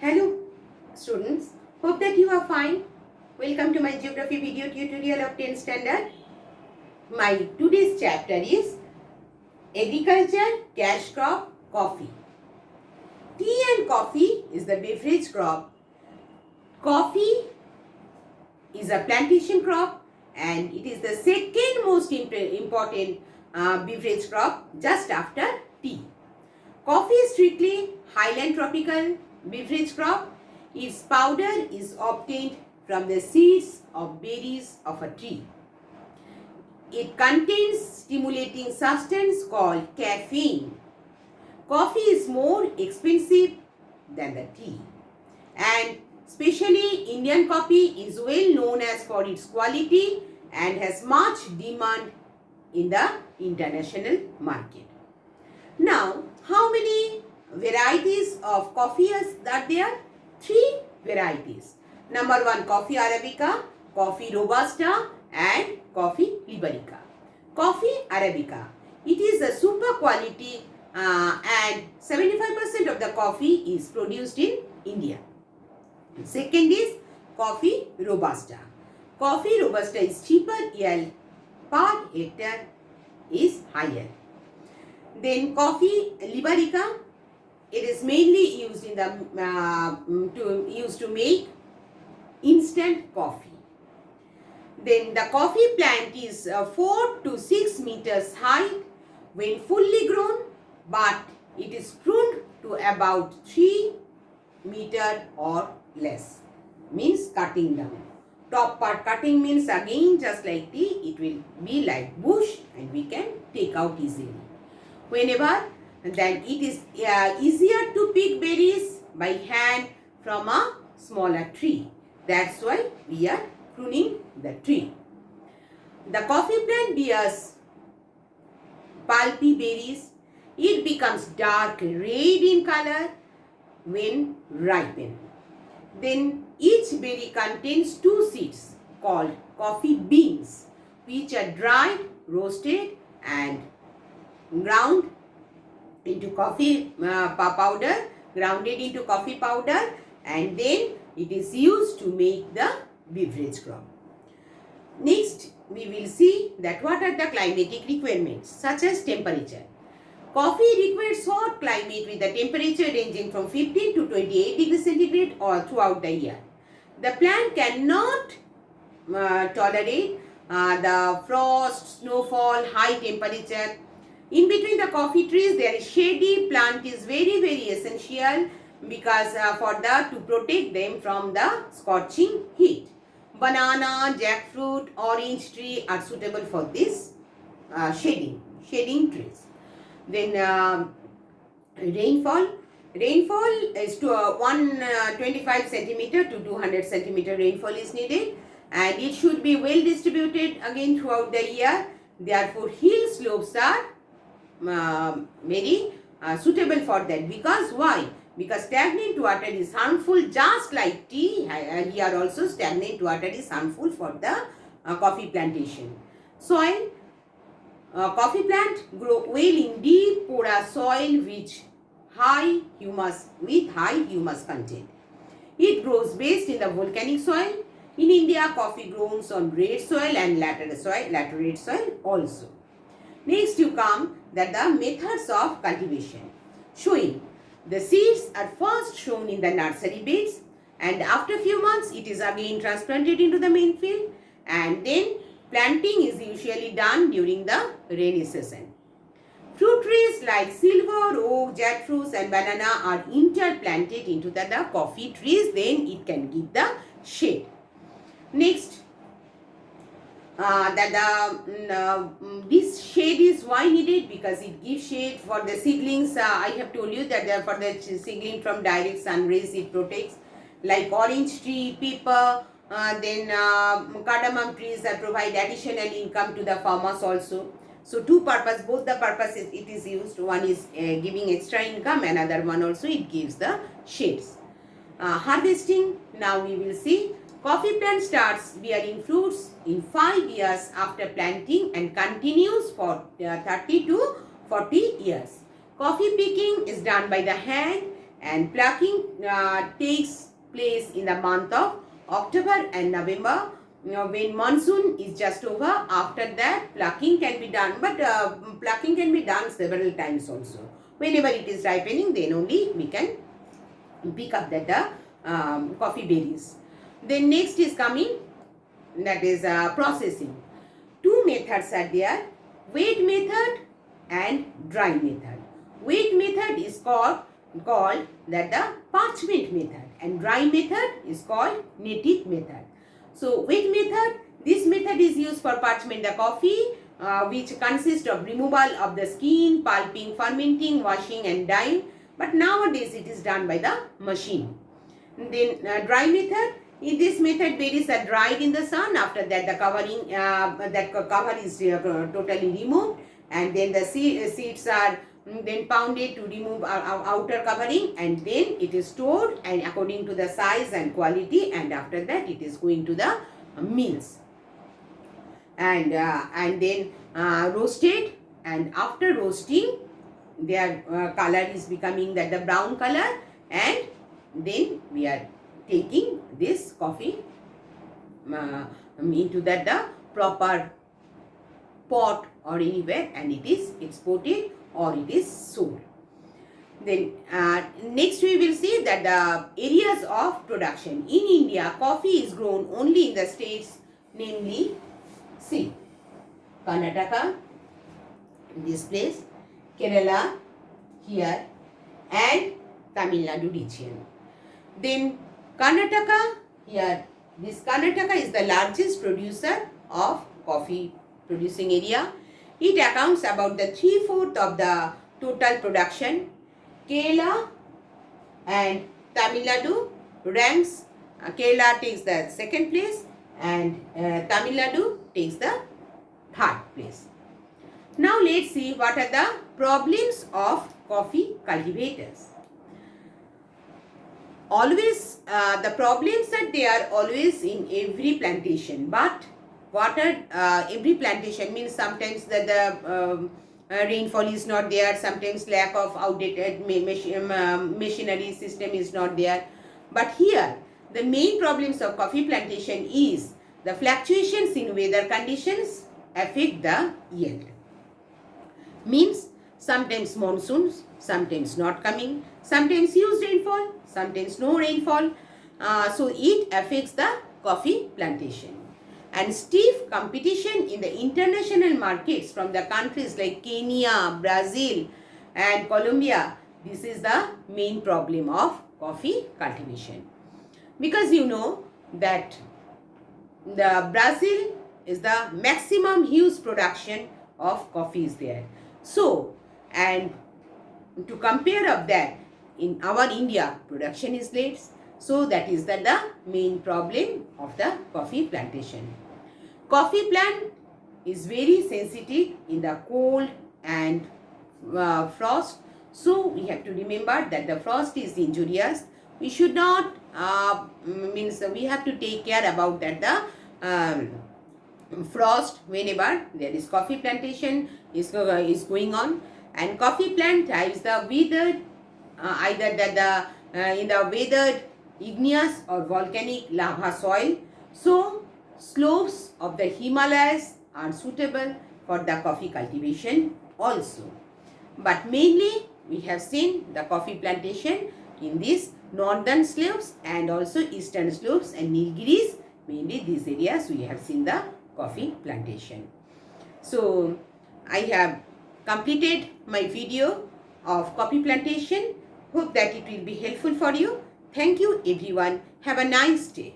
Hello students, hope that you are fine. Welcome to my geography video tutorial of 10th standard. My today's chapter is agriculture, cash crop, coffee. Tea and coffee is the beverage crop. Coffee is a plantation crop and it is the second most important beverage crop just after tea. Coffee is strictly highland tropical beverage crop. Its powder is obtained from the seeds of berries of a tree. It contains stimulating substance called caffeine. Coffee is more expensive than the tea, and especially Indian coffee is well known as for its quality and has much demand in the international market. Now, how many varieties of coffee are there? 3 varieties. Number 1, coffee arabica, coffee robusta and coffee liberica. Coffee arabica, it is a super quality and 75% of the coffee is produced in India. Second is coffee robusta. Coffee robusta is cheaper, yield per hectare is higher. Then coffee liberica, it is mainly used in the to make instant coffee. Then the coffee plant is 4 to 6 meters high when fully grown, but it is pruned to about 3 meter or less, means cutting down. Top part cutting means again just like tea, it will be like bush and we can take out easily. Whenever then it is easier to pick berries by hand from a smaller tree. That's why we are pruning the tree. The coffee plant bears pulpy berries. It becomes dark red in color when ripened. Then each berry contains 2 seeds called coffee beans, which are dried, roasted and ground into coffee powder, grounded into coffee powder, and then it is used to make the beverage crop. Next, we will see that what are the climatic requirements such as temperature. Coffee requires hot climate with the temperature ranging from 15 to 28 degrees centigrade all throughout the year. The plant cannot tolerate the frost, snowfall, high temperature. In between the coffee trees, there is shady plant is very essential because to protect them from the scorching heat. Banana, jackfruit, orange tree are suitable for this shading trees. Then rainfall is to 125 centimeter to 200 centimeter rainfall is needed, and it should be well distributed again throughout the year. Therefore, hill slopes are very suitable for that. Because why? Because stagnant water is harmful, just like tea. Here also stagnant water is harmful for the coffee plantation. Soil, coffee plant grow well in deep porous soil with high humus content. It grows best in the volcanic soil. In India, coffee grows on red soil and laterite soil also. Next you come that the methods of cultivation, showing the seeds are first sown in the nursery beds, and after few months it is again transplanted into the main field, and then planting is usually done during the rainy season. Fruit trees like silver, oak, jackfruits and banana are interplanted into the coffee trees, then it can give the shade. Next, this shade is why needed, because it gives shade for the seedlings. I have told you that for the seedling from direct sun rays it protects, like orange tree, pepper, then cardamom trees that provide additional income to the farmers also. So two purpose, both the purposes it is used. One is giving extra income, another one also it gives the shades. Harvesting, now we will see. Coffee plant starts bearing fruits in 5 years after planting and continues for 30 to 40 years. Coffee picking is done by the hand. and plucking takes place in the month of October and November, when monsoon is just over. After that, plucking can be done, but plucking can be done several times also. Whenever it is ripening, then only we can pick up that coffee berries. Then next is coming, that is processing. Two methods are there, wet method and dry method. Wet method is called that the parchment method, and dry method is called native method. So wet method, this method is used for parchment the coffee, which consists of removal of the skin, pulping, fermenting, washing and dyeing. But nowadays it is done by the machine. Then dry method, in this method berries are dried in the sun. After that the covering, that cover is totally removed, and then the seeds are then pounded to remove our outer covering, and then it is stored and according to the size and quality, and after that it is going to the mills and then roasted, and after roasting their color is becoming that the brown color, and then we are taking this coffee into that the proper pot or anywhere, and it is exported or it is sold. Then next we will see that the areas of production. In India, coffee is grown only in the states, namely, see, Karnataka, this place, Kerala, here, and Tamil Nadu region. Then Karnataka, here, this Karnataka is the largest producer of coffee producing area. It accounts about the 3/4 of the total production. Kerala and Tamil Nadu ranks, Kerala takes the second place, and Tamil Nadu takes the third place. Now let's see what are the problems of coffee cultivators. Always, the problems are there always in every plantation, but what are every plantation means sometimes that the rainfall is not there, sometimes lack of outdated machinery system is not there. But here the main problems of coffee plantation is the fluctuations in weather conditions affect the yield. Means sometimes monsoons, sometimes not coming, sometimes huge rainfall, sometimes no rainfall. So it affects the coffee plantation. And stiff competition in the international markets from the countries like Kenya, Brazil and Colombia. This is the main problem of coffee cultivation. Because you know that the Brazil is the maximum huge production of coffee is there. So, and to compare of that, in our India, production is less. So that is the main problem of the coffee plantation. Coffee plant is very sensitive in the cold and frost. So we have to remember that the frost is injurious. We should not, means we have to take care about that the frost whenever there is coffee plantation is going on. And coffee plant thrives the weathered, either that the in the weathered igneous or volcanic lava soil. So slopes of the Himalayas are suitable for the coffee cultivation also. But mainly we have seen the coffee plantation in these northern slopes and also eastern slopes and Nilgiris. Mainly these areas we have seen the coffee plantation. So I have completed my video of coffee plantation. Hope that it will be helpful for you. Thank you everyone. Have a nice day.